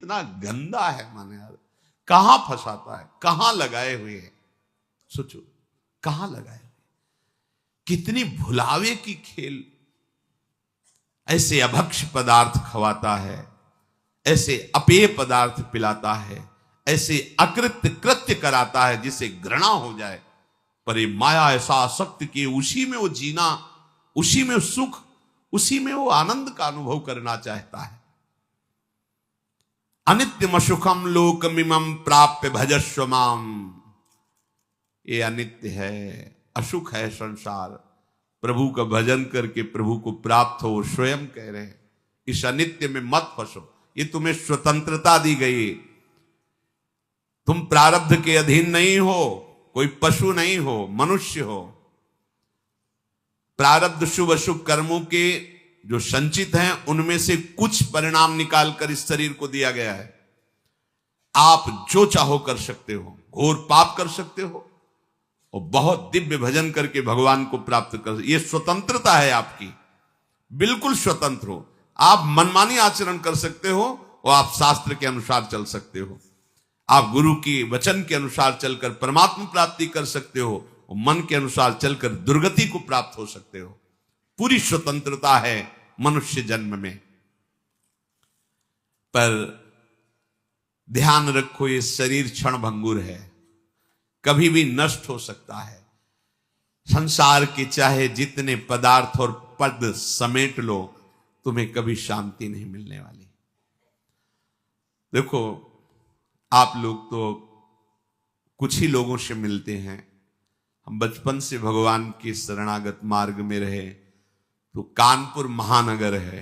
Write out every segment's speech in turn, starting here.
कितना गंदा है माने यार, कहां फंसाता है, कहां लगाए हुए है, सोचो कहां लगाए हुए, कितनी भुलावे की खेल। ऐसे अभक्ष पदार्थ खवाता है, ऐसे अपेय पदार्थ पिलाता है, ऐसे अकृत्य कृत्य कराता है जिसे घृणा हो जाए, पर ये माया ऐसा आसक्त कि उसी में वो जीना, उसी में सुख, उसी में वो आनंद का अनुभव करना चाहता है। अनित्यम सुखम लोकमिमं प्राप्य भजस्व माम, ये अनित्य है, असुख है संसार, प्रभु का भजन करके प्रभु को प्राप्त हो। स्वयं कह रहे हैं इस अनित्य में मत फंसो, ये तुम्हें स्वतंत्रता दी गई, तुम प्रारब्ध के अधीन नहीं हो, कोई पशु नहीं हो, मनुष्य हो। प्रारब्ध शुभ अशुभ कर्मों के जो संचित हैं उनमें से कुछ परिणाम निकालकर इस शरीर को दिया गया है। आप जो चाहो कर सकते हो, घोर पाप कर सकते हो और बहुत दिव्य भजन करके भगवान को प्राप्त कर, यह स्वतंत्रता है आपकी, बिल्कुल स्वतंत्र हो। आप मनमानी आचरण कर सकते हो और आप शास्त्र के अनुसार चल सकते हो, आप गुरु की वचन के अनुसार चलकर परमात्मा प्राप्ति कर सकते हो और मन के अनुसार चलकर दुर्गति को प्राप्त हो सकते हो। पूरी स्वतंत्रता है मनुष्य जन्म में। पर ध्यान रखो ये शरीर क्षण भंगुर है, कभी भी नष्ट हो सकता है। संसार के चाहे जितने पदार्थ और पद समेट लो, तुम्हें कभी शांति नहीं मिलने वाली। देखो आप लोग तो कुछ ही लोगों से मिलते हैं, हम बचपन से भगवान के शरणागत मार्ग में रहे, तो कानपुर महानगर है,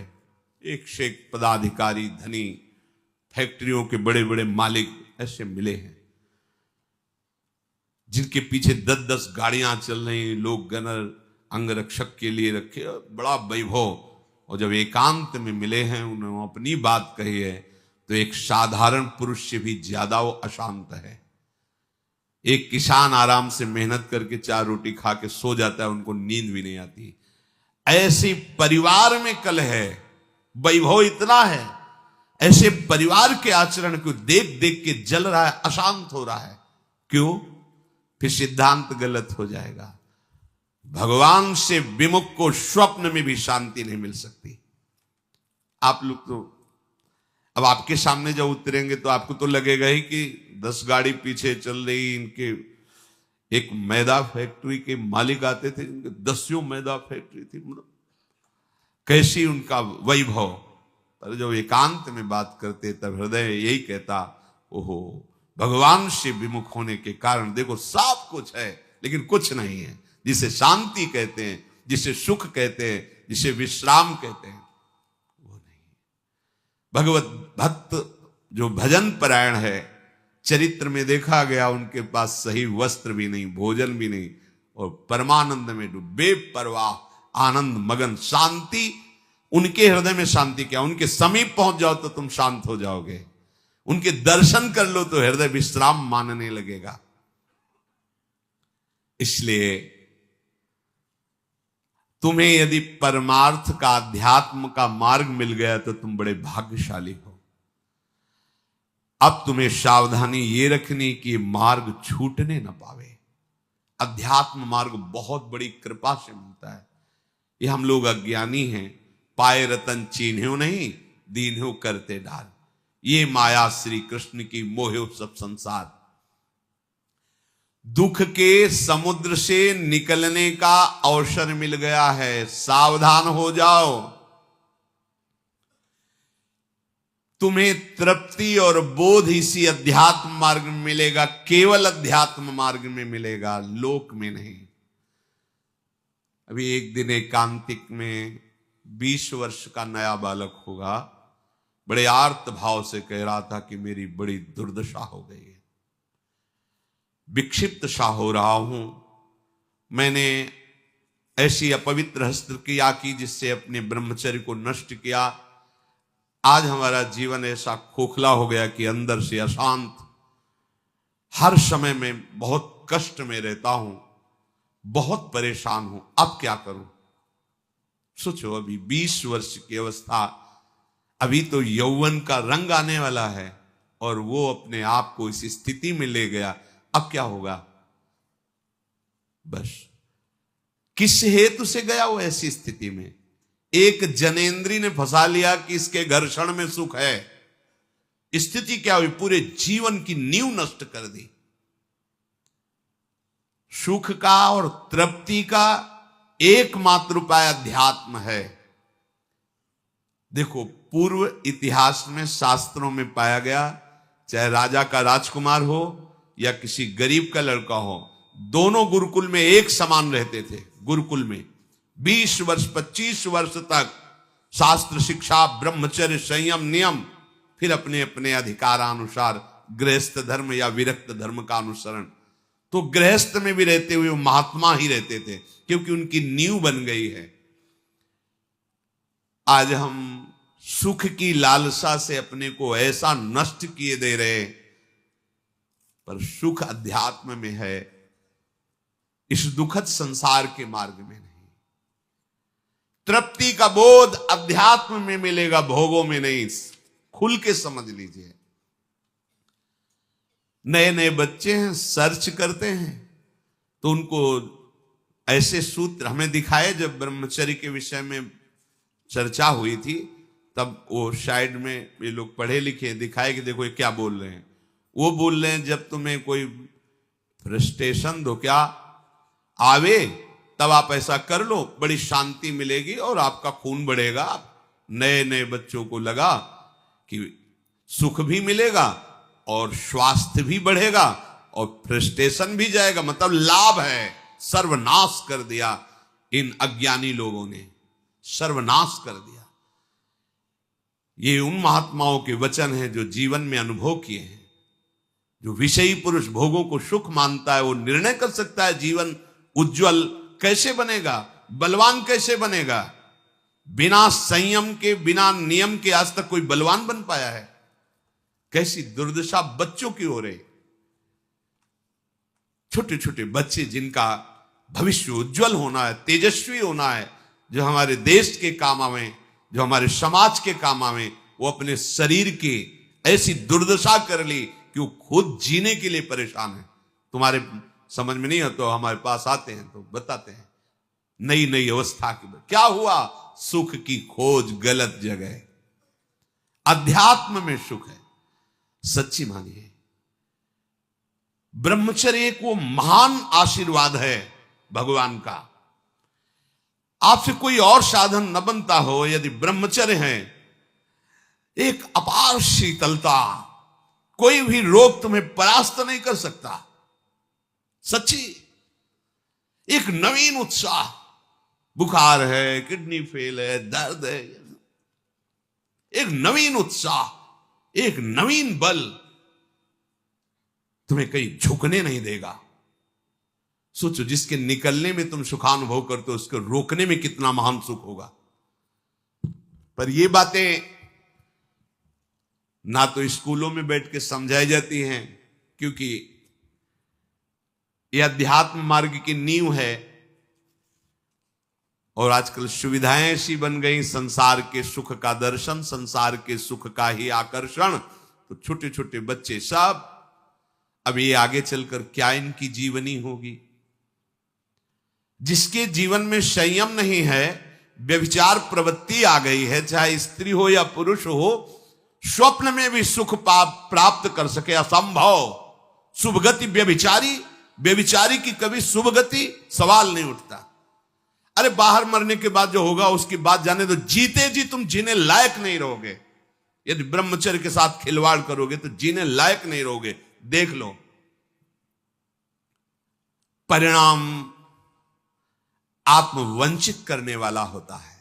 एक से एक पदाधिकारी, धनी, फैक्ट्रियों के बड़े बड़े मालिक ऐसे मिले हैं जिनके पीछे 10-10 गाड़ियां चल रही, लोग गनर अंगरक्षक के लिए रखे, बड़ा वैभव। और जब एकांत में मिले हैं, उन्होंने अपनी बात कही है, तो एक साधारण पुरुष से भी ज्यादा वो अशांत है। एक किसान आराम से मेहनत करके 4 रोटी खा के सो जाता है, उनको नींद भी नहीं आती। ऐसे परिवार में कलह है, वैभव इतना है, ऐसे परिवार के आचरण को देख देख के जल रहा है, अशांत हो रहा है। क्यों? फिर सिद्धांत गलत हो जाएगा। भगवान से विमुख को स्वप्न में भी शांति नहीं मिल सकती। आप लोग तो अब आपके सामने जब उतरेंगे तो आपको तो लगेगा ही कि 10 गाड़ी पीछे चल रही, इनके एक मैदा फैक्ट्री के मालिक आते थे, इनके 10 मैदा फैक्ट्री थी, कैसी उनका वैभव। पर जब एकांत में बात करते तब हृदय यही कहता, ओहो, भगवान से विमुख होने के कारण देखो सब कुछ है लेकिन कुछ नहीं है। जिसे शांति कहते हैं, जिसे सुख कहते हैं, जिसे विश्राम कहते हैं, वो नहीं। भगवत भक्त जो भजन परायण है, चरित्र में देखा गया उनके पास सही वस्त्र भी नहीं, भोजन भी नहीं, और परमानंद में डूबे, परवाह आनंद मगन, शांति। उनके हृदय में शांति क्या, उनके समीप पहुंच जाओ तो तुम शांत हो जाओगे, उनके दर्शन कर लो तो हृदय विश्राम मानने लगेगा। इसलिए तुम्हें यदि परमार्थ का, अध्यात्म का मार्ग मिल गया तो तुम बड़े भाग्यशाली हो। अब तुम्हें सावधानी ये रखनी कि मार्ग छूटने न पावे। अध्यात्म मार्ग बहुत बड़ी कृपा से मिलता है। ये हम लोग अज्ञानी हैं, पाए रतन चीन्ह्यो नहीं, दीन्ह्यो करते डाल। ये माया श्री कृष्ण की मोहे सब संसार। दुख के समुद्र से निकलने का अवसर मिल गया है, सावधान हो जाओ। तुम्हें तृप्ति और बोध इसी अध्यात्म मार्ग में मिलेगा, केवल अध्यात्म मार्ग में मिलेगा, लोक में नहीं। अभी एक दिन एकांतिक में 20 वर्ष का नया बालक होगा, बड़े आर्त भाव से कह रहा था कि मेरी बड़ी दुर्दशा हो गई है, विक्षिप्त सा हो रहा हूं, मैंने ऐसी अपवित्र हस्तक्रिया की जिससे अपने ब्रह्मचर्य को नष्ट किया। आज हमारा जीवन ऐसा खोखला हो गया कि अंदर से अशांत, हर समय में बहुत कष्ट में रहता हूं, बहुत परेशान हूं, अब क्या करूं। सोचो, अभी 20 वर्ष की अवस्था, अभी तो यौवन का रंग आने वाला है और वो अपने आप को इस स्थिति में ले गया। अब क्या होगा? बस किस हेतु से गया वो ऐसी स्थिति में? एक जनेंद्री ने फंसा लिया कि इसके घर्षण में सुख है। स्थिति क्या हुई? पूरे जीवन की नींव नष्ट कर दी। सुख का और तृप्ति का एकमात्र उपाय अध्यात्म है। देखो, पूर्व इतिहास में, शास्त्रों में पाया गया, चाहे राजा का राजकुमार हो या किसी गरीब का लड़का हो, दोनों गुरुकुल में एक समान रहते थे। गुरुकुल में 20 वर्ष 25 वर्ष तक शास्त्र शिक्षा, ब्रह्मचर्य, संयम, नियम, फिर अपने अपने अधिकारानुसार गृहस्थ धर्म या विरक्त धर्म का अनुसरण। तो गृहस्थ में भी रहते हुए वो महात्मा ही रहते थे, क्योंकि उनकी नींव बन गई है। आज हम सुख की लालसा से अपने को ऐसा नष्ट किए दे रहे, पर सुख अध्यात्म में है, इस दुखद संसार के मार्ग में नहीं। तृप्ति का बोध अध्यात्म में मिलेगा, भोगों में नहीं। खुल के समझ लीजिए। नए नए बच्चे हैं, सर्च करते हैं तो उनको ऐसे सूत्र हमें दिखाए। जब ब्रह्मचर्य के विषय में चर्चा हुई थी तब वो साइड में ये लोग पढ़े लिखे दिखाए कि देखो ये क्या बोल रहे हैं। वो बोल रहे हैं जब तुम्हें कोई फ्रस्ट्रेशन धो क्या आवे तब आप ऐसा कर लो, बड़ी शांति मिलेगी और आपका खून बढ़ेगा। नए नए बच्चों को लगा कि सुख भी मिलेगा और स्वास्थ्य भी बढ़ेगा और फ्रस्ट्रेशन भी जाएगा, मतलब लाभ है। सर्वनाश कर दिया इन अज्ञानी लोगों ने, सर्वनाश कर दिया। ये उन महात्माओं के वचन हैं जो जीवन में अनुभव किए हैं। जो विषयी पुरुष भोगों को सुख मानता है वो निर्णय कर सकता है जीवन उज्जवल कैसे बनेगा, बलवान कैसे बनेगा। बिना संयम के, बिना नियम के आज तक कोई बलवान बन पाया है? कैसी दुर्दशा बच्चों की हो रही। छोटे छोटे बच्चे जिनका भविष्य उज्जवल होना है, तेजस्वी होना है, जो हमारे देश के काम आवे, जो हमारे समाज के काम आवे, वो अपने शरीर की ऐसी दुर्दशा कर ली कि वो खुद जीने के लिए परेशान है। तुम्हारे समझ में नहीं है तो हमारे पास आते हैं तो बताते हैं नई नई अवस्था की क्या हुआ। सुख की खोज गलत जगह। अध्यात्म में सुख है, सच्ची मानिए। ब्रह्मचर्य एक वो महान आशीर्वाद है भगवान का। आपसे कोई और साधन न बनता हो, यदि ब्रह्मचर्य है, एक अपार शीतलता, कोई भी रोग तुम्हें परास्त नहीं कर सकता। सच्ची एक नवीन उत्साह, बुखार है, किडनी फेल है, दर्द है, एक नवीन उत्साह, एक नवीन बल तुम्हें कहीं झुकने नहीं देगा। सोचो, जिसके निकलने में तुम सुखानुभव करते हो उसको रोकने में कितना महान सुख होगा। पर ये बातें ना तो स्कूलों में बैठ के समझाई जाती हैं, क्योंकि यह अध्यात्म मार्ग की नींव है और आजकल सुविधाएं ऐसी बन गई, संसार के सुख का दर्शन, संसार के सुख का ही आकर्षण। तो छोटे छोटे बच्चे सब, अब ये आगे चलकर क्या इनकी जीवनी होगी। जिसके जीवन में संयम नहीं है, व्यभिचार प्रवृत्ति आ गई है, चाहे स्त्री हो या पुरुष हो, स्वप्न में भी सुख प्राप्त कर सके असंभव। शुभगति व्यभिचारी, व्यभिचारी की कभी शुभगति सवाल नहीं उठता। अरे बाहर मरने के बाद जो होगा उसकी बात जाने दो, जीते जी तुम जीने लायक नहीं रहोगे। यदि ब्रह्मचर्य के साथ खिलवाड़ करोगे तो जीने लायक नहीं रहोगे। देख लो परिणाम आत्मवंचित करने वाला होता है।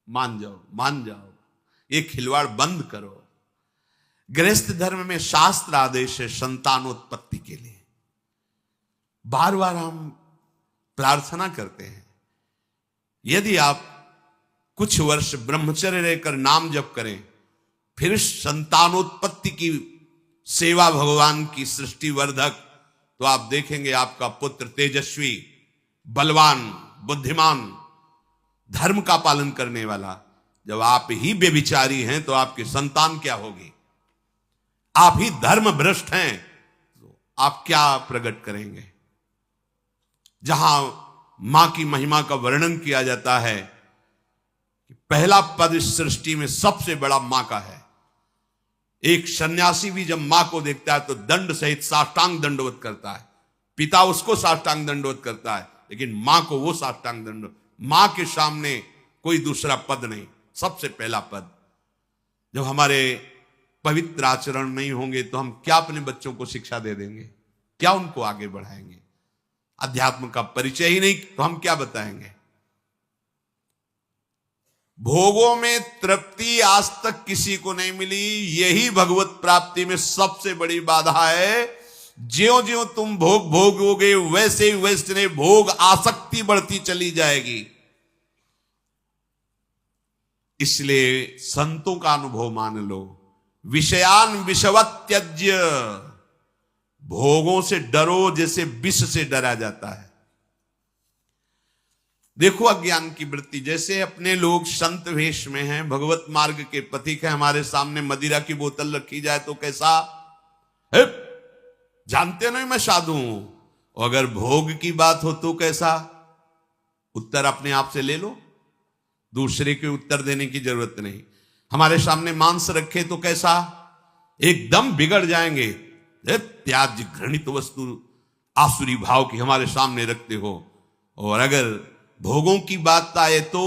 मान जाओ, मान जाओ, ये खिलवाड़ बंद करो। गृहस्थ धर्म में शास्त्र आदेश है संतानोत्पत्ति के लिए। बार बार हम प्रार्थना करते हैं, यदि आप कुछ वर्ष ब्रह्मचर्य रहकर नाम जप करें, फिर संतानोत्पत्ति की सेवा भगवान की सृष्टि वर्धक, तो आप देखेंगे आपका पुत्र तेजस्वी, बलवान, बुद्धिमान, धर्म का पालन करने वाला, जब आप ही बेविचारी हैं तो आपकी संतान क्या होगी? आप ही धर्म भ्रष्ट हैं तो आप क्या प्रकट करेंगे? जहां मां की महिमा का वर्णन किया जाता है कि पहला पद इस सृष्टि में सबसे बड़ा मां का है। एक सन्यासी भी जब मां को देखता है तो दंड सहित साष्टांग दंडवत करता है। पिता उसको साष्टांग दंडवत करता है, लेकिन मां को वो साष्टांग दंडवत। मां के सामने कोई दूसरा पद नहीं, सबसे पहला पद। जब हमारे पवित्र आचरण नहीं होंगे तो हम क्या अपने बच्चों को शिक्षा दे देंगे? क्या उनको आगे बढ़ाएंगे? अध्यात्म का परिचय ही नहीं तो हम क्या बताएंगे? भोगों में तृप्ति आज तक किसी को नहीं मिली, यही भगवत प्राप्ति में सबसे बड़ी बाधा है। ज्यों ज्यों तुम भोग भोगोगे वैसे वैसे भोग आसक्ति बढ़ती चली जाएगी। इसलिए संतों का अनुभव मान लो। विषयान विषवत त्यज्य, भोगों से डरो जैसे विष से डरा जाता है। देखो अज्ञान की वृत्ति, जैसे अपने लोग संत वेश में हैं, भगवत मार्ग के पथिक है, हमारे सामने मदिरा की बोतल रखी जाए तो कैसा? जानते नहीं मैं साधु हूं। और अगर भोग की बात हो तो कैसा? उत्तर अपने आप से ले लो, दूसरे के उत्तर देने की जरूरत नहीं। हमारे सामने मांस रखे तो कैसा? एकदम बिगड़ जाएंगे। त्याज्य घृणित वस्तु आसुरी भाव की हमारे सामने रखते हो। और अगर भोगों की बात आए तो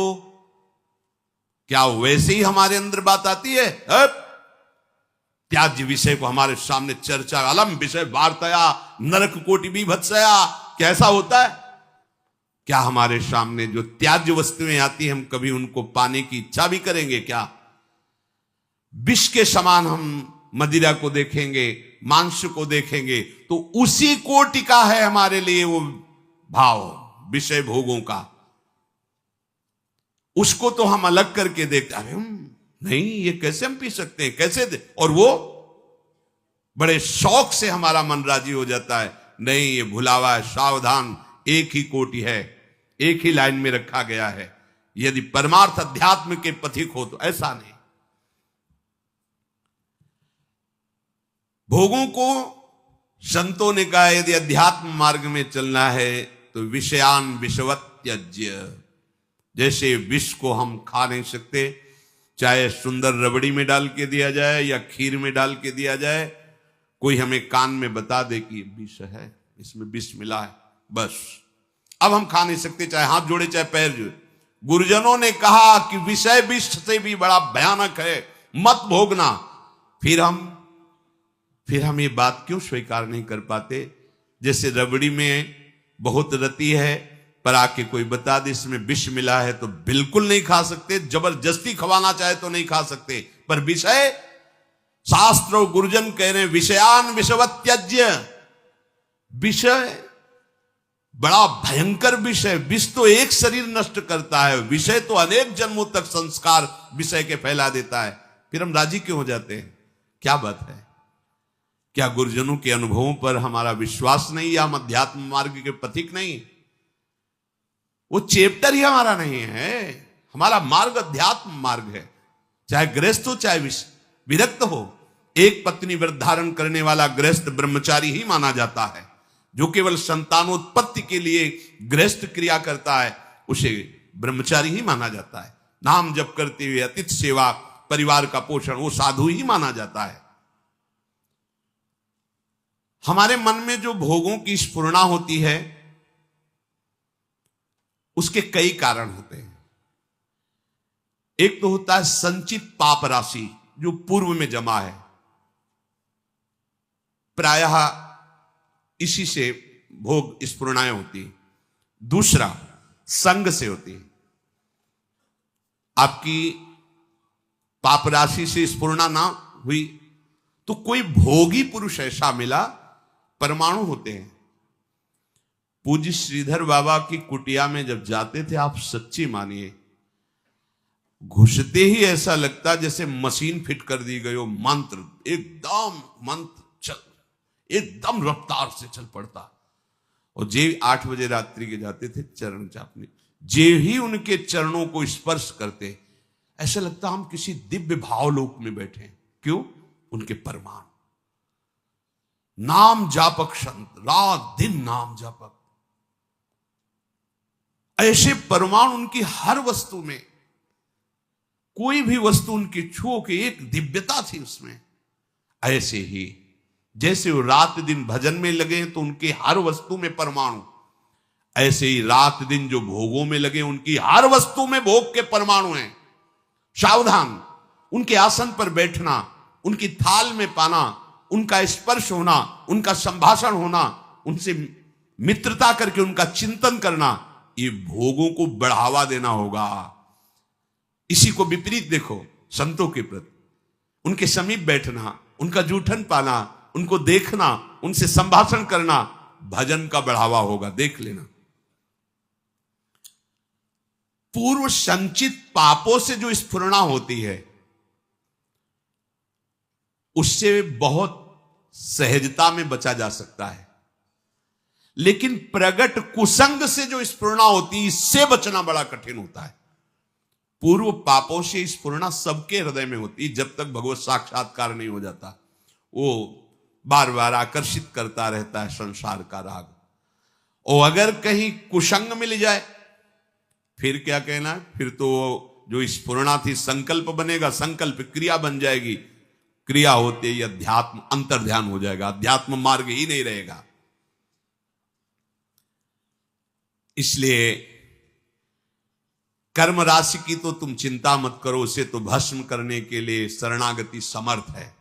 क्या वैसे ही हमारे अंदर बात आती है? त्याज्य विषय को हमारे सामने चर्चा, अलम विषय वार्तया नरक कोटि बीभत्सया, कैसा होता है? क्या हमारे सामने जो त्याज्य वस्तुएं आती हैं हम कभी उनको पाने की इच्छा भी करेंगे क्या? विष के समान हम मदिरा को देखेंगे, मांस को देखेंगे तो उसी कोटि का है हमारे लिए वो भाव विषय भोगों का। उसको तो हम अलग करके देखते, अरे नहीं ये कैसे हम पी सकते हैं, कैसे दे? और वो बड़े शौक से हमारा मन राजी हो जाता है। नहीं, ये भुलावा है, सावधान, एक ही कोटि है, एक ही लाइन में रखा गया है। यदि परमार्थ अध्यात्म के पथिक हो तो ऐसा नहीं। भोगों को संतों ने कहा यदि अध्यात्म मार्ग में चलना है तो विषयान विषवत त्यज्य। जैसे विष को हम खा नहीं सकते, चाहे सुंदर रबड़ी में डाल के दिया जाए या खीर में डाल के दिया जाए, कोई हमें कान में बता दे कि विष है, इसमें विष मिला है, बस अब हम खा नहीं सकते, चाहे हाथ जोड़े चाहे पैर जोड़े। गुरुजनों ने कहा कि विषय विष से भी बड़ा भयानक है, मत भोगना। फिर हम ये बात क्यों स्वीकार नहीं कर पाते? जैसे रबड़ी में बहुत रति है, पर आके कोई बता दे इसमें विष मिला है तो बिल्कुल नहीं खा सकते, जबरदस्ती खवाना चाहे तो नहीं खा सकते। पर विषय, शास्त्र और गुरुजन कह रहे हैं विषयान विषवत त्यज्य। विषय बड़ा भयंकर विषय। विष तो एक शरीर नष्ट करता है, विषय तो अनेक जन्मों तक संस्कार विषय के फैला देता है। फिर हम राजी क्यों हो जाते हैं? क्या बात है? क्या गुरुजनों के अनुभवों पर हमारा विश्वास नहीं, या हम अध्यात्म मार्ग के पथिक नहीं? वो चैप्टर ही हमारा नहीं है। हमारा मार्ग अध्यात्म मार्ग है। चाहे गृहस्थ हो चाहे विरक्त हो, एक पत्नी व्रत धारण करने वाला गृहस्थ ब्रह्मचारी ही माना जाता है। जो केवल संतानोत्पत्ति के लिए गृहस्थ क्रिया करता है उसे ब्रह्मचारी ही माना जाता है। नाम जप करते हुए अतिथि सेवा, परिवार का पोषण, वो साधु ही माना जाता है। हमारे मन में जो भोगों की स्फुरणा होती है उसके कई कारण होते हैं। एक तो होता है संचित पाप राशि जो पूर्व में जमा है, प्रायः इसी से भोग स्फुरणाएं होती है। दूसरा संग से होती है। आपकी पाप राशि से स्फुरणा ना हुई तो कोई भोगी पुरुष ऐसा मिला, परमाणु होते हैं। पूज्य श्रीधर बाबा की कुटिया में जब जाते थे, आप सच्ची मानिए, घुसते ही ऐसा लगता जैसे मशीन फिट कर दी गई हो। मंत्र चल एकदम रफ्तार से चल पड़ता। और जे 8 बजे रात्रि के जाते थे चरण चापने, जे ही उनके चरणों को स्पर्श करते, ऐसा लगता हम किसी दिव्य भावलोक में बैठे हैं। क्यों? उनके परमाणु, नाम जापक संत, रात दिन नाम जापक, ऐसे परमाणु उनकी हर वस्तु में, कोई भी वस्तु उनकी छुओ के एक दिव्यता थी उसमें। ऐसे ही जैसे वो रात दिन भजन में लगे तो उनके हर वस्तु में परमाणु, ऐसे ही रात दिन जो भोगों में लगे उनकी हर वस्तु में भोग के परमाणु हैं। सावधान, उनके आसन पर बैठना, उनकी थाल में पाना, उनका स्पर्श होना, उनका संभाषण होना, उनसे मित्रता करके उनका चिंतन करना, ये भोगों को बढ़ावा देना होगा। इसी को विपरीत देखो संतों के प्रति, उनके समीप बैठना, उनका जूठन पाना, उनको देखना, उनसे संभाषण करना, भजन का बढ़ावा होगा। देख लेना, पूर्व संचित पापों से जो स्फुरणा होती है उससे बहुत सहजता में बचा जा सकता है, लेकिन प्रगट कुसंग से जो स्फुरणा होती है इससे बचना बड़ा कठिन होता है। पूर्व पापों से स्फुरणा सबके हृदय में होती है जब तक भगवत साक्षात्कार नहीं हो जाता। वो बार बार आकर्षित करता रहता है संसार का राग। और अगर कहीं कुसंग मिल जाए फिर क्या कहना है, फिर तो जो स्फुरणा थी संकल्प बनेगा, संकल्प क्रिया बन जाएगी, क्रिया होते ही अध्यात्म अंतर्ध्यान हो जाएगा, अध्यात्म मार्ग ही नहीं रहेगा। इसलिए कर्म राशि की तो तुम चिंता मत करो, उसे तो भस्म करने के लिए शरणागति समर्थ है,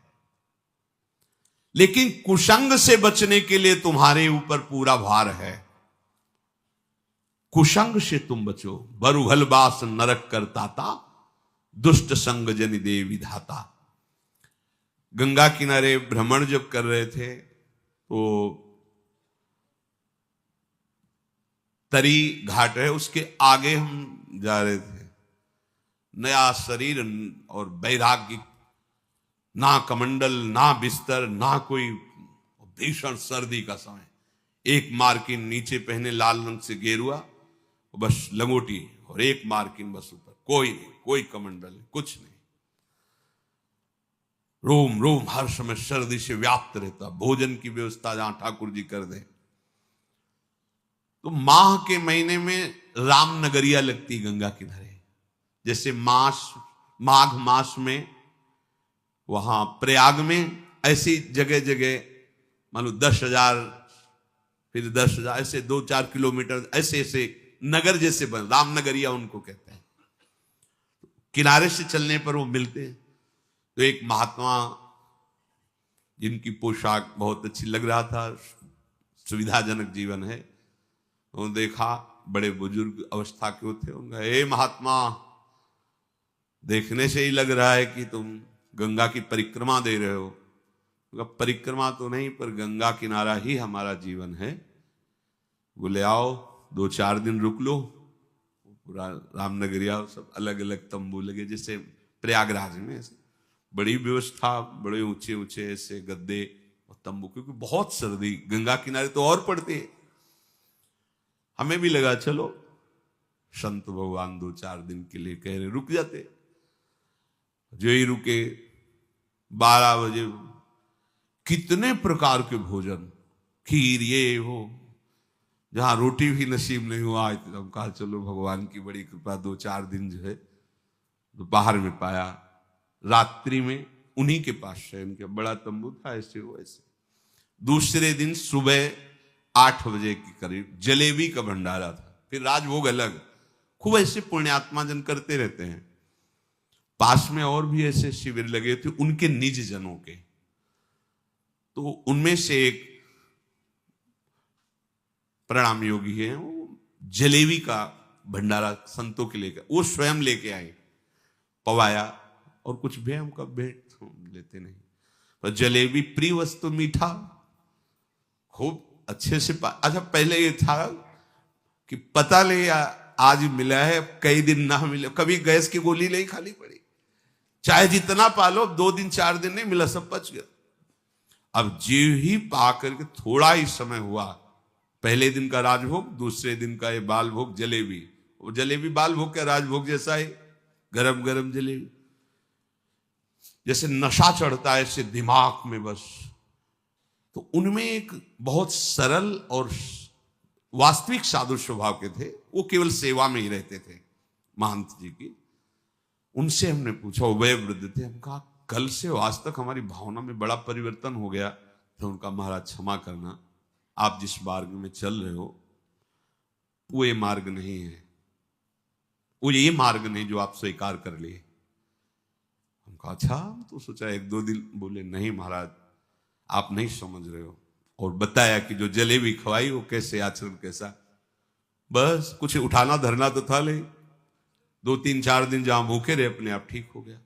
लेकिन कुसंग से बचने के लिए तुम्हारे ऊपर पूरा भार है। कुसंग से तुम बचो। बरुहल बास नरक करताता, दुष्ट संग जनि दे विधाता। गंगा किनारे भ्रमण जब कर रहे थे तो तरी घाट है, उसके आगे हम जा रहे थे। नया शरीर और वैराग्य, ना कमंडल, ना बिस्तर, ना कोई, भीषण सर्दी का समय। एक मार्किन नीचे पहने लाल रंग से गेरुआ, बस लंगोटी, और एक मार्किन बस ऊपर, कोई नहीं, कोई कमंडल नहीं, कुछ नहीं। रोम रोम हर समय सर्दी से व्याप्त रहता। भोजन की व्यवस्था जहां ठाकुर जी कर दें। तो माह के महीने में रामनगरिया लगती गंगा किनारे, जैसे माघ मास में वहां प्रयाग में, ऐसी जगह जगह मान लो 10,000, फिर 10,000, ऐसे 2-4 किलोमीटर ऐसे ऐसे नगर जैसे बन, रामनगरिया उनको कहते हैं। किनारे से चलने पर वो मिलते हैं। तो एक महात्मा जिनकी पोशाक बहुत अच्छी लग रहा था, सुविधाजनक जीवन है, तो देखा बड़े बुजुर्ग अवस्था के थे। उनका, हे महात्मा, देखने से ही लग रहा है कि तुम गंगा की परिक्रमा दे रहे हो। उनका, परिक्रमा तो नहीं, पर गंगा किनारा ही हमारा जीवन है। बोले आओ 2-4 दिन रुक लो। पूरा रामनगरिया सब अलग अलग तंबू लगे, जैसे प्रयागराज में ऐसे बड़ी व्यवस्था, बड़े ऊंचे ऊंचे ऐसे गद्दे और तंबू, क्योंकि बहुत सर्दी गंगा किनारे तो और पड़ती है। हमें भी लगा चलो संत भगवान 2-4 दिन के लिए कह रहे, रुक जाते। जो ही रुके 12 बजे कितने प्रकार के भोजन, खीर, ये हो, जहां रोटी भी नसीब नहीं हुआ। तो हम कहा चलो भगवान की बड़ी कृपा, 2-4 दिन जो है दोपहर में पाया। रात्रि में उन्हीं के पास शयन किया, बड़ा तंबू था, ऐसे हो ऐसे। दूसरे दिन सुबह 8 बजे के करीब जलेबी का भंडारा था, फिर राजभोग अलग। खूब ऐसे पुण्यात्मा जन करते रहते हैं। पास में और भी ऐसे शिविर लगे थे उनके निज जनों के। तो उनमें से एक प्रणाम योगी है, वो जलेबी का भंडारा संतों के लेकर, वो स्वयं लेके आए, पवाया, और कुछ भी हमका भेंट लेते नहीं, पर जलेबी प्रिय वस्तु, मीठा खूब अच्छे से। अच्छा, पहले ये था कि पता ले आज मिला है, कई दिन ना मिले, कभी गैस की गोली नहीं खानी पड़ी, चाहे जितना पालो, 2 दिन 4 दिन नहीं मिला, सब पच गया। अब जीव ही पा करके थोड़ा ही समय हुआ, पहले दिन का राजभोग, दूसरे दिन का ये बाल भोग जलेबी। वो जलेबी बाल भोग का राजभोग जैसा है, गरम गरम जलेबी, जैसे नशा चढ़ता है ऐसे दिमाग में बस। तो उनमें एक बहुत सरल और वास्तविक साधु स्वभाव के थे, वो केवल सेवा में ही रहते थे महंत जी की। उनसे हमने पूछा, वह वृद्ध थे, हम कहा कल से आज तक हमारी भावना में बड़ा परिवर्तन हो गया। तो उनका, महाराज क्षमा करना, आप जिस मार्ग में चल रहे हो वो ये मार्ग नहीं है, वो ये मार्ग नहीं जो आप स्वीकार कर लिए। हम कहा अच्छा, तो सोचा एक दो दिन, बोले नहीं महाराज आप नहीं समझ रहे हो। और बताया कि जो जलेबी खवाई वो कैसे आचरण कैसा, बस कुछ उठाना धरना तो था नहीं, 2-3-4 दिन जहां भूखे रहे अपने आप ठीक हो गया।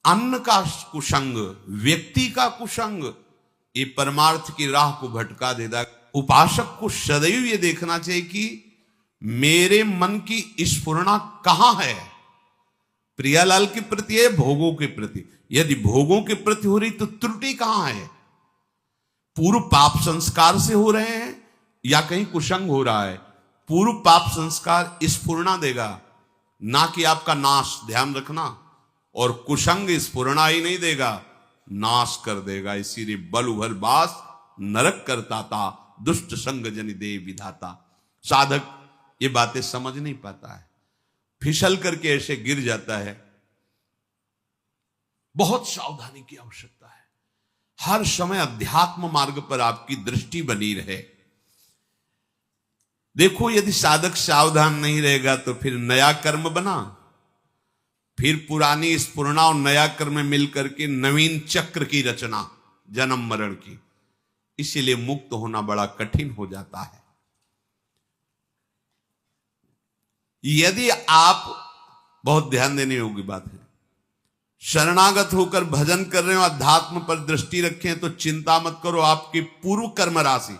अन्न का कुसंग, व्यक्ति का कुसंग, ये परमार्थ की राह को भटका देता। उपासक को सदैव ये देखना चाहिए कि मेरे मन की स्फुरना कहां है, प्रियालाल के प्रति है, भोगों के प्रति। यदि भोगों के प्रति हो रही तो त्रुटि कहां है, पूर्व पाप संस्कार से हो रहे हैं या कहीं कुसंग हो रहा है। पूर्व पाप संस्कार स्फुरना देगा, ना कि आपका नाश, ध्यान रखना। और कुसंग स्फुरना ही नहीं देगा, नाश कर देगा। इसीलिए बल उभर बास नरक करता था, दुष्ट संग जनि दे विधाता। साधक ये बातें समझ नहीं पाता है, फिसल करके ऐसे गिर जाता है। बहुत सावधानी की आवश्यकता है, हर समय अध्यात्म मार्ग पर आपकी दृष्टि बनी रहे। देखो यदि साधक सावधान नहीं रहेगा तो फिर नया कर्म बना, फिर पुरानी स्फुरना और नया कर्म मिलकर के नवीन चक्र की रचना, जन्म मरण की। इसीलिए मुक्त होना बड़ा कठिन हो जाता है। यदि आप, बहुत ध्यान देने योग्य बात है, शरणागत होकर भजन कर रहे हो, अध्यात्म पर दृष्टि रखें तो चिंता मत करो, आपकी पूर्व कर्म राशि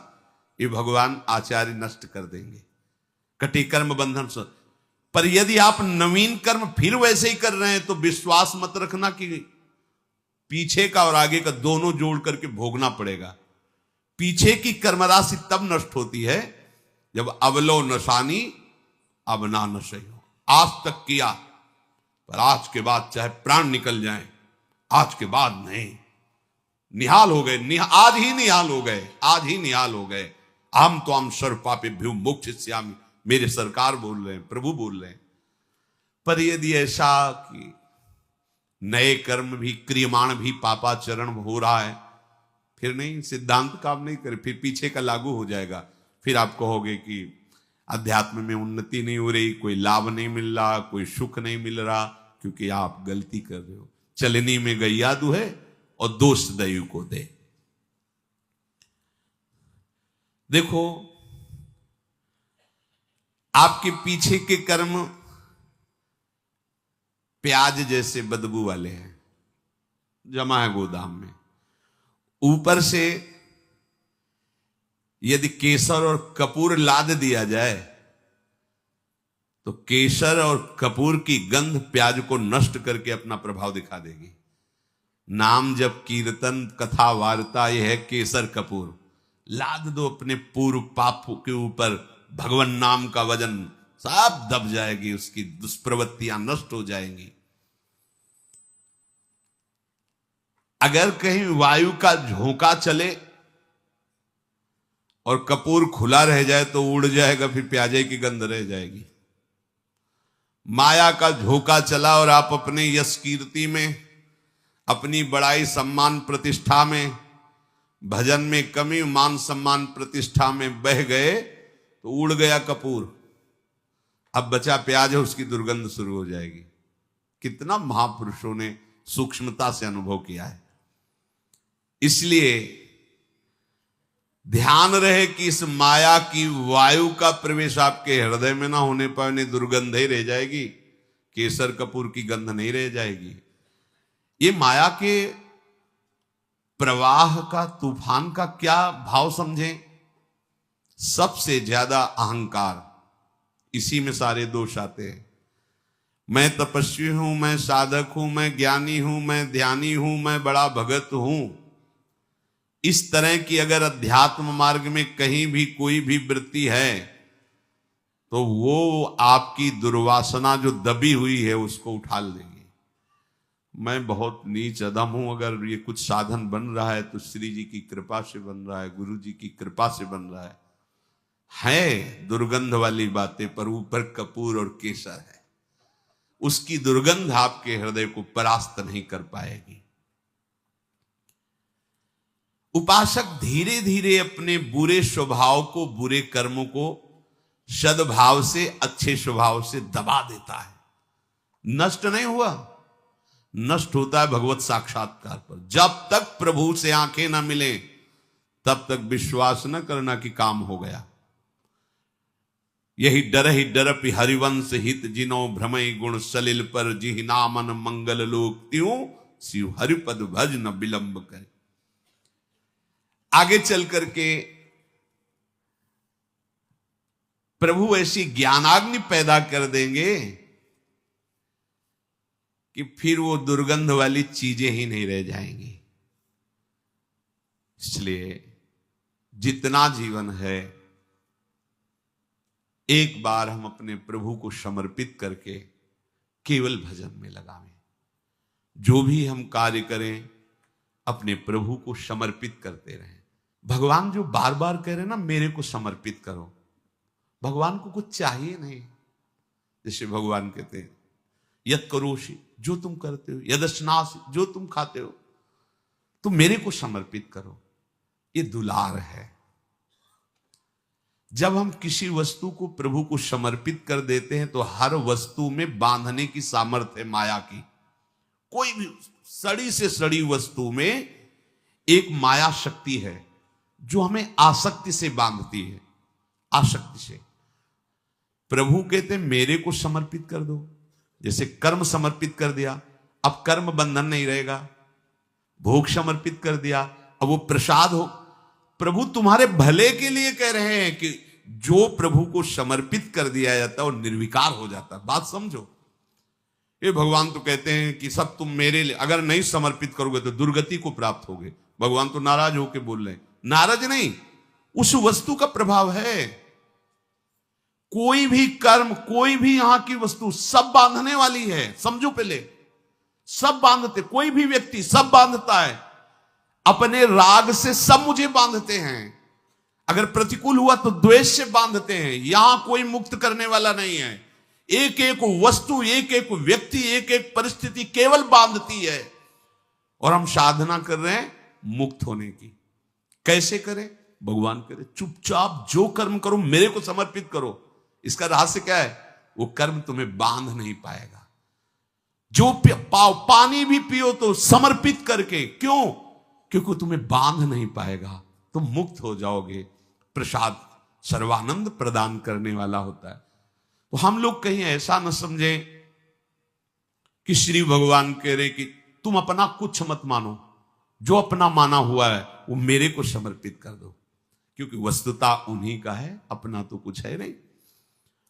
ये भगवान आचार्य नष्ट कर देंगे, कटी कर्म बंधन से। पर यदि आप नवीन कर्म फिर वैसे ही कर रहे हैं तो विश्वास मत रखना कि पीछे का और आगे का दोनों जोड़ करके भोगना पड़ेगा। पीछे की कर्म राशि तब नष्ट होती है जब अवलो नशानी अब ना नशे हो। आज तक किया पर आज के बाद चाहे प्राण निकल जाए, आज के बाद नहीं, निहाल हो गए, आज ही निहाल हो गए, आज ही निहाल हो गए। हम तो हम सर्व पापेभ्यो मोक्षयिष्यामि, मेरे सरकार बोल रहे हैं, प्रभु बोल रहे हैं। पर यदि ऐसा कि नए कर्म भी क्रियमाण भी पापाचरण हो रहा है, फिर नहीं, सिद्धांत काम नहीं करे, फिर पीछे का लागू हो जाएगा। फिर आप कहोगे कि अध्यात्म में उन्नति नहीं हो रही, कोई लाभ नहीं मिल रहा, कोई सुख नहीं मिल रहा, क्योंकि आप गलती कर रहे हो। चलनी में गैया दुहे और दोष दैव को दे। देखो आपके पीछे के कर्म प्याज जैसे बदबू वाले हैं, जमा है गोदाम में। ऊपर से यदि केसर और कपूर लाद दिया जाए तो केसर और कपूर की गंध प्याज को नष्ट करके अपना प्रभाव दिखा देगी। नाम जब कीर्तन कथा वार्ता यह है केसर कपूर, लाद दो अपने पूर्व पाप के ऊपर, भगवान नाम का वजन सब दब जाएगी, उसकी दुष्प्रवृत्तियां नष्ट हो जाएंगी। अगर कहीं वायु का झोंका चले और कपूर खुला रह जाए तो उड़ जाएगा, फिर प्याजे की गंध रह जाएगी। माया का झोंका चला और आप अपने यश कीर्ति में, अपनी बड़ाई सम्मान प्रतिष्ठा में, भजन में कमी, मान सम्मान प्रतिष्ठा में बह गए तो उड़ गया कपूर। अब बचा प्याज है, उसकी दुर्गंध शुरू हो जाएगी। कितना महापुरुषों ने सूक्ष्मता से अनुभव किया है। इसलिए ध्यान रहे कि इस माया की वायु का प्रवेश आपके हृदय में ना होने पर नहीं, दुर्गंध ही रह जाएगी, केसर कपूर की गंध नहीं रह जाएगी। ये माया के प्रवाह का, तूफान का क्या भाव समझें? सबसे ज्यादा अहंकार, इसी में सारे दोष आते हैं। मैं तपस्वी हूं, मैं साधक हूं, मैं ज्ञानी हूं, मैं ध्यानी हूं, मैं बड़ा भगत हूं। इस तरह की अगर अध्यात्म मार्ग में कहीं भी कोई भी वृत्ति है तो वो आपकी दुर्वासना जो दबी हुई है उसको उठा लेंगे। मैं बहुत नीच अदम हूं, अगर ये कुछ साधन बन रहा है तो श्री जी की कृपा से बन रहा है, गुरु जी की कृपा से बन रहा है दुर्गंध वाली बातें, पर ऊपर कपूर और केसर है, उसकी दुर्गंध आपके हृदय को परास्त नहीं कर पाएगी। उपासक धीरे धीरे अपने बुरे स्वभाव को, बुरे कर्मों को सद्भाव से, अच्छे स्वभाव से दबा देता है। नष्ट नहीं हुआ, नष्ट होता है भगवत साक्षात्कार पर। जब तक प्रभु से आंखें ना मिले तब तक विश्वास न करना कि काम हो गया। यही डर हरिवंश हित जिनो भ्रमय गुण सलिल पर, जिहि नामन मंगल लोक त्यों शिव हरिपद भज न विलंब करे। आगे चल करके प्रभु ऐसी ज्ञानाग्नि पैदा कर देंगे कि फिर वो दुर्गंध वाली चीजें ही नहीं रह जाएंगी। इसलिए जितना जीवन है एक बार हम अपने प्रभु को समर्पित करके केवल भजन में लगावें। जो भी हम कार्य करें अपने प्रभु को समर्पित करते रहें। भगवान जो बार बार कह रहे हैं ना, मेरे को समर्पित करो, भगवान को कुछ चाहिए नहीं। जैसे भगवान कहते हैं यत् करोषि, जो तुम करते हो, यदस्नासि, जो तुम खाते हो, तुम मेरे को समर्पित करो। ये दुलार है। जब हम किसी वस्तु को प्रभु को समर्पित कर देते हैं तो हर वस्तु में बांधने की सामर्थ्य है माया की। कोई भी सड़ी से सड़ी वस्तु में एक माया शक्ति है जो हमें आसक्ति से बांधती है, आसक्ति से। प्रभु कहते हैं मेरे को समर्पित कर दो। जैसे कर्म समर्पित कर दिया, अब कर्म बंधन नहीं रहेगा। भोग समर्पित कर दिया, अब वो प्रसाद हो। प्रभु तुम्हारे भले के लिए कह रहे हैं कि जो प्रभु को समर्पित कर दिया जाता है वो निर्विकार हो जाता है। बात समझो। ये भगवान तो कहते हैं कि सब तुम मेरे लिए, अगर नहीं समर्पित करोगे तो दुर्गति को प्राप्त होगे। भगवान तो नाराज होकर बोल रहे हैं। नाराज नहीं, उस वस्तु का प्रभाव है। कोई भी कर्म, कोई भी यहां की वस्तु सब बांधने वाली है। समझो पहले, सब बांधते, कोई भी व्यक्ति सब बांधता है। अपने राग से सब मुझे बांधते हैं। अगर प्रतिकूल हुआ तो द्वेष से बांधते हैं। यहां कोई मुक्त करने वाला नहीं है। एक एक वस्तु, एक एक व्यक्ति, एक एक परिस्थिति केवल बांधती है। और हम साधना कर रहे हैं मुक्त होने की। कैसे करें? भगवान करे चुपचाप जो कर्म करो मेरे को समर्पित करो। इसका रहस्य क्या है? वो कर्म तुम्हें बांध नहीं पाएगा। जो पानी भी पियो तो समर्पित करके। क्यों? क्योंकि तुम्हें बांध नहीं पाएगा। तुम मुक्त हो जाओगे। प्रसाद सर्वानंद प्रदान करने वाला होता है। तो हम लोग कहीं ऐसा न समझें कि श्री भगवान कह रहे कि तुम अपना कुछ मत मानो, जो अपना माना हुआ है वो मेरे को समर्पित कर दो। क्योंकि वस्तुता उन्हीं का है, अपना तो कुछ है नहीं।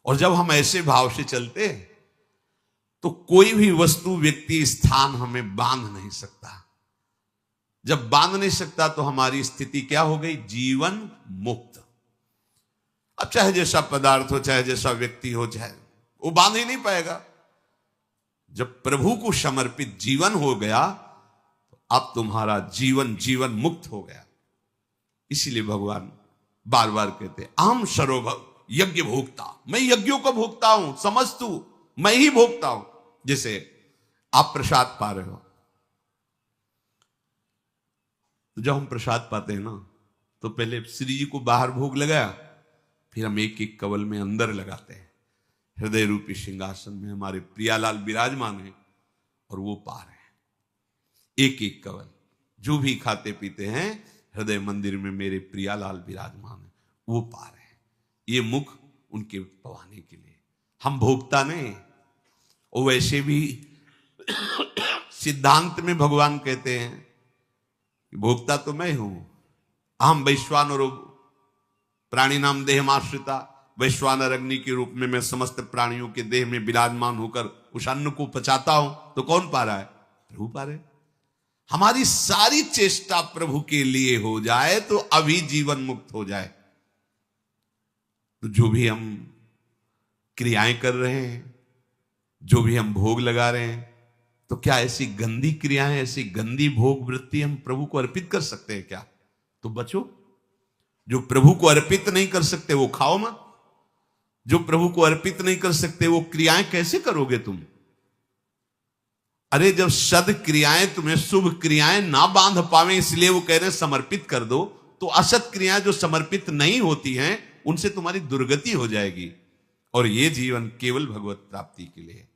और जब हम ऐसे भाव से चलते तो कोई भी वस्तु, व्यक्ति, स्थान हमें बांध नहीं सकता। जब बांध नहीं सकता तो हमारी स्थिति क्या हो गई? जीवन मुक्त। अब चाहे जैसा पदार्थ हो, चाहे जैसा व्यक्ति हो, चाहे वो बांध ही नहीं पाएगा। जब प्रभु को समर्पित जीवन हो गया तो अब तुम्हारा जीवन जीवन मुक्त हो गया। इसीलिए भगवान बार बार कहते हैं अहम सर्वभव यज्ञ भोक्ता। मैं यज्ञों को भोगता हूं, समझ तू, मैं ही भोगता हूं। जैसे आप प्रसाद पा रहे हो, तो जब हम प्रसाद पाते हैं ना तो पहले श्री जी को बाहर भोग लगाया, फिर हम एक एक कवल में अंदर लगाते हैं। हृदय रूपी सिंहासन में हमारे प्रियालाल विराजमान है और वो पा रहे हैं एक एक कवल। जो भी खाते पीते हैं हृदय मंदिर में मेरे प्रियालाल विराजमान है, वो पा रहे हैं। ये मुख उनके पवाने के लिए। हम भोगता नहीं। और वैसे भी सिद्धांत में भगवान कहते हैं कि भोक्ता तो मैं हूं। अहम वैश्वानरो प्राणी नाम देहमाश्रिता। वैश्वानर अग्नि के रूप में मैं समस्त प्राणियों के देह में विराजमान होकर उस अन्न को पचाता हूं। तो कौन पा रहा है? प्रभु पा रहे। हमारी सारी चेष्टा प्रभु के लिए हो जाए तो अभी जीवन मुक्त हो जाए। तो जो भी हम क्रियाएं कर रहे हैं, जो भी हम भोग लगा रहे हैं, तो क्या ऐसी गंदी क्रियाएं, ऐसी गंदी भोग वृत्ति हम प्रभु को अर्पित कर सकते हैं क्या? तो बचो। जो प्रभु को अर्पित नहीं कर सकते वो खाओ मत। जो प्रभु को अर्पित नहीं कर सकते वो क्रियाएं कैसे करोगे तुम? अरे जब सद क्रियाएं तुम्हें शुभ क्रियाएं ना बांध पावे, इसलिए वो कह रहे हैं समर्पित कर दो, तो असत क्रियाएं जो समर्पित नहीं होती हैं उनसे तुम्हारी दुर्गति हो जाएगी, और ये जीवन केवल भगवत प्राप्ति के लिए।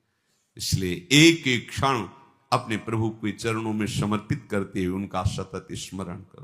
इसलिए एक एक क्षण अपने प्रभु के चरणों में समर्पित करते हुए उनका सतत स्मरण करो।